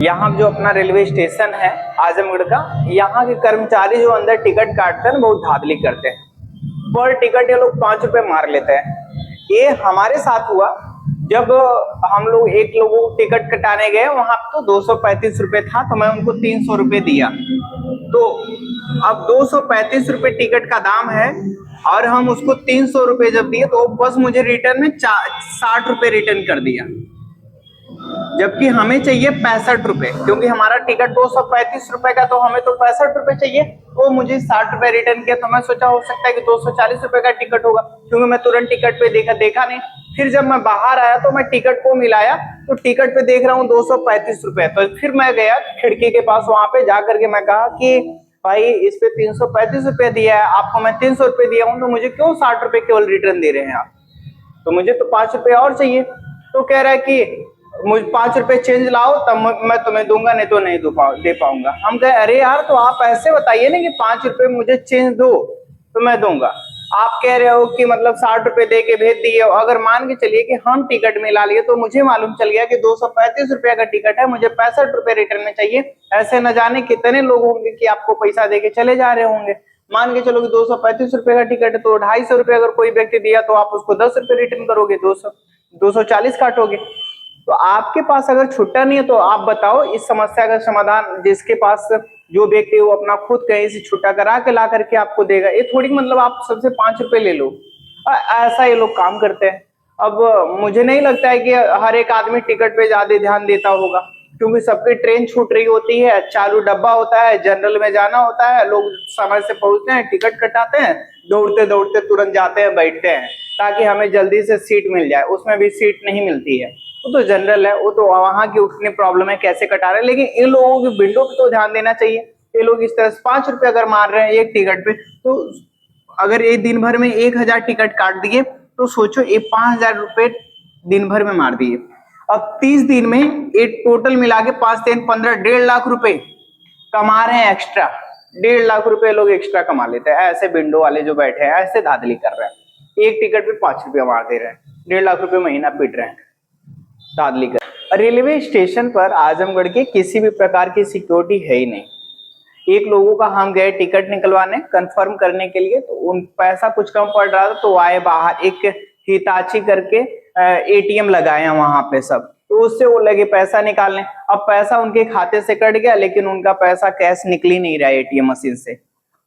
यहाँ जो अपना रेलवे स्टेशन है आजमगढ़ का, यहाँ के कर्मचारी जो अंदर टिकट काटते हैं बहुत धांधली करते हैं। पर टिकट ये लोग 5 रुपए मार लेते हैं। ये हमारे साथ हुआ जब हम लोग एक लोगों को टिकट कटाने गए, वहां तो 235 रुपए था, तो मैं उनको 300 रुपए दिया। तो अब 235 रुपए टिकट का दाम है और हम उसको 300 रुपए जब दिए तो बस मुझे रिटर्न में 60 रुपए रिटर्न कर दिया, जबकि हमें चाहिए 65 रुपए, क्योंकि हमारा टिकट 235 रुपए का, तो हमें तो 65 रुपए चाहिए। वो मुझे 60 रुपए रिटर्न किया, तो मैं सोचा हो सकता है कि 240 रुपए का टिकट होगा, क्योंकि मैं तुरंत टिकट पे देखा नहीं। फिर जब मैं बाहर आया तो मैं टिकट को मिलाया तो टिकट पे देख रहा हूँ 235 रुपए। तो फिर मैं गया खिड़की के पास, वहां पे जाकर के मैं कहा कि भाई इस पे 335 रुपए दिया है, आपको मैं 300 रुपए दिया हूँ, तो मुझे क्यों 60 रुपए केवल रिटर्न दे रहे हैं आप? तो मुझे तो 5 रुपए और चाहिए। तो कह रहा है कि मुझे 5 रुपए चेंज लाओ तब मैं तुम्हें दूंगा, नहीं तो नहीं दे पाऊंगा। हम कहे अरे यार, तो आप ऐसे बताइए ना कि 5 रुपए मुझे चेंज दो तो मैं दूंगा। आप कह रहे हो कि मतलब 60 रुपए दे के भेज दिए। अगर मान के चलिए कि हम टिकट मिला लिए, तो मुझे मालूम चल गया कि 235 रुपए का टिकट है, मुझे 65 रुपए रिटर्न में चाहिए। ऐसे न जाने कितने लोग होंगे कि आपको पैसा दे के चले जा रहे होंगे। मान के चलो कि 235 रुपए का टिकट है, तो 250 रुपए अगर कोई व्यक्ति दिया तो आप उसको 10 रुपए रिटर्न करोगे, 240 काटोगे। तो आपके पास अगर छुट्टा नहीं है तो आप बताओ इस समस्या का समाधान। जिसके पास जो व्यक्ति वो अपना खुद कहीं से छुट्टा करा के ला करके आपको देगा, ये थोड़ी मतलब आप सबसे 5 रुपए ले लो। ऐसा ये लोग काम करते हैं। अब मुझे नहीं लगता है कि हर एक आदमी टिकट पे ज्यादा ध्यान देता होगा, क्योंकि सबकी ट्रेन छूट रही होती है, चालू डब्बा होता है, जनरल में जाना होता है, लोग समय से पहुंचते हैं, टिकट कटाते हैं, दौड़ते दौड़ते तुरंत जाते हैं, बैठते हैं ताकि हमें जल्दी से सीट मिल जाए। उसमें भी सीट नहीं मिलती है। वो तो जनरल है, वो तो वहां की उतनी प्रॉब्लम है, कैसे कटा रहे हैं। लेकिन इन लोगों की विंडो पे तो ध्यान देना चाहिए। ये लोग इस तरह से 5 रुपए अगर मार रहे हैं एक टिकट पे, तो अगर ये दिन भर में 1000 टिकट काट दिए तो सोचो ये 5000 रुपए दिन भर में मार दिए। अब 30 दिन में एक टोटल मिला के 5 3 15 1.5 लाख रुपए कमा रहे हैं एक्स्ट्रा। 1.5 लाख रुपए लोग एक्स्ट्रा कमा लेते हैं। ऐसे विंडो वाले जो बैठे हैं ऐसे धांधली कर रहे हैं, एक टिकट पे 5 रुपया मार दे रहे हैं, 1.5 लाख रुपए महीना पीट रहे हैं धांधली कर। रेलवे स्टेशन पर आजमगढ़ के किसी भी प्रकार की सिक्योरिटी है ही नहीं। एक लोगों का हम गए टिकट निकलवाने कंफर्म करने के लिए, तो उन पैसा कुछ कम पड़ रहा था, तो आए बाहर एक हिताची करके एटीएम लगाए वहां पे सब, तो उससे वो लगे पैसा निकालने। अब पैसा उनके खाते से कट गया, लेकिन उनका पैसा कैश निकल ही नहीं रहा एटीएम मशीन से।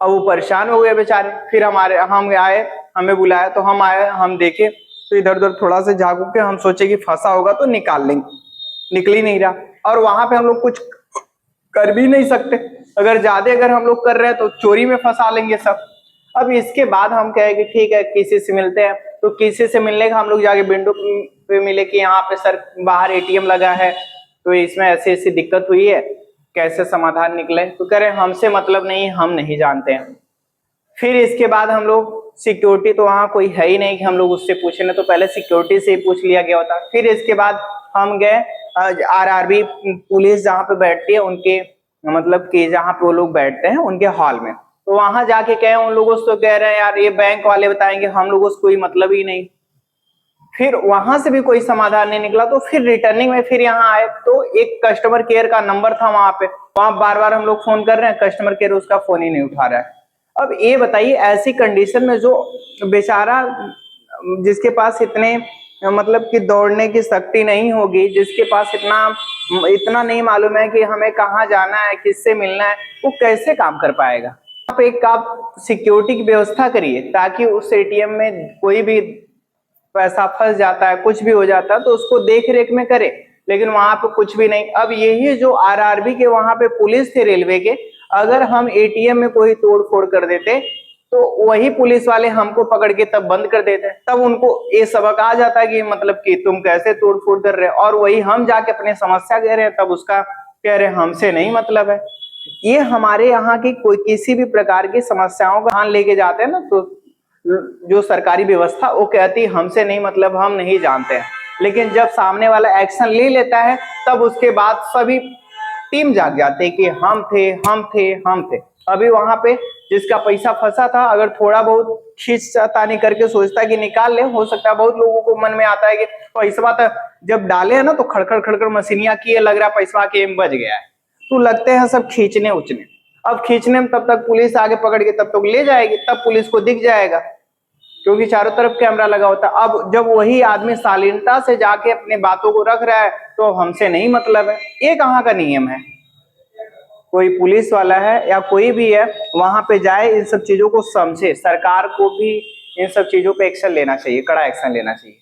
अब वो परेशान हो गए बेचारे। फिर हम आए, हमें बुलाया तो हम आए, हम देखे तो इधर उधर थोड़ा सा झाँकू के हम सोचे कि फंसा होगा तो निकाल लेंगे, निकल ही नहीं रहा। और वहां पे हम लोग कुछ कर भी नहीं सकते, अगर हम लोग कर रहे हैं तो चोरी में फंसा लेंगे सब। अब इसके बाद हम कहे कि ठीक है किसी से मिलते हैं, तो किसी से मिलने का हम लोग जाके विंडो पे मिले कि यहाँ पे सर बाहर एटीएम लगा है, तो इसमें ऐसी ऐसी दिक्कत हुई है, कैसे समाधान निकले? तो कह रहे हमसे मतलब नहीं, हम नहीं जानते हैं। फिर इसके बाद हम लोग सिक्योरिटी तो वहाँ कोई है ही नहीं कि हम लोग उससे पूछे, ना तो पहले सिक्योरिटी से ही पूछ लिया गया होता। फिर इसके बाद हम गए आरआरबी पुलिस जहाँ पे बैठती है उनके मतलब कि जहाँ पे वो लोग बैठते हैं उनके हॉल में, तो वहां जाके कहे उन लोगों से, तो कह रहे हैं यार ये बैंक वाले बताएंगे, हम लोगों से कोई मतलब ही नहीं। फिर वहां से भी कोई समाधान नहीं निकला, तो फिर रिटर्निंग में फिर यहाँ आए, तो एक कस्टमर केयर का नंबर था वहां पे, वहां बार बार हम लोग फोन कर रहे हैं, कस्टमर केयर उसका फोन ही नहीं उठा रहा है। अब ये बताइए ऐसी कंडीशन में जो बेचारा जिसके पास इतने मतलब कि दौड़ने की शक्ति नहीं होगी, जिसके पास इतना नहीं मालूम है कि हमें कहाँ जाना है, किससे मिलना है, वो कैसे काम कर पाएगा? आप सिक्योरिटी की व्यवस्था करिए ताकि उस एटीएम में कोई भी पैसा फंस जाता है, कुछ भी हो जाता है, तो उसको देख रेख में करे। लेकिन वहां पे कुछ भी नहीं। अब यही जो आरआरबी के वहां पे पुलिस थे रेलवे के, अगर हम एटीएम में कोई तोड़ फोड़ कर देते तो वही पुलिस वाले हमको पकड़ के तब बंद कर देते, तब उनको ये सबक आ जाता कि मतलब कि तुम कैसे तोड़ फोड़ कर रहे हो। और वही हम जाके अपने समस्या कह रहे हैं, तब उसका कह रहे हमसे नहीं मतलब है। ये हमारे यहाँ की कोई किसी भी प्रकार की समस्याओं का ध्यान लेके जाते हैं ना, तो जो सरकारी व्यवस्था वो कहती हमसे नहीं मतलब, हम नहीं जानते हैं। लेकिन जब सामने वाला एक्शन ले लेता है, तब उसके बाद सभी टीम जाग जाते कि हम थे हम थे हम थे। अभी वहां पे जिसका पैसा फंसा था, अगर थोड़ा बहुत खींचतानी करके सोचता कि निकाल ले, हो सकता है बहुत लोगों को मन में आता है कि पैसा तो जब डाले है ना तो खड़खड़ खड़खड़ मशीनिया किए, लग रहा है पैसा के बच गया है, तो लगते हैं सब खींचने उचने। अब खींचने में तब तक पुलिस आगे पकड़ के तब तक ले जाएगी, तब पुलिस को दिख जाएगा क्योंकि चारों तरफ कैमरा लगा होता है। अब जब वही आदमी शालीनता से जाके अपने बातों को रख रहा है तो अब हमसे नहीं मतलब है, ये कहाँ का नियम है? कोई पुलिस वाला है या कोई भी है वहां पे जाए, इन सब चीजों को समझे। सरकार को भी इन सब चीजों पे एक्शन लेना चाहिए, कड़ा एक्शन लेना चाहिए।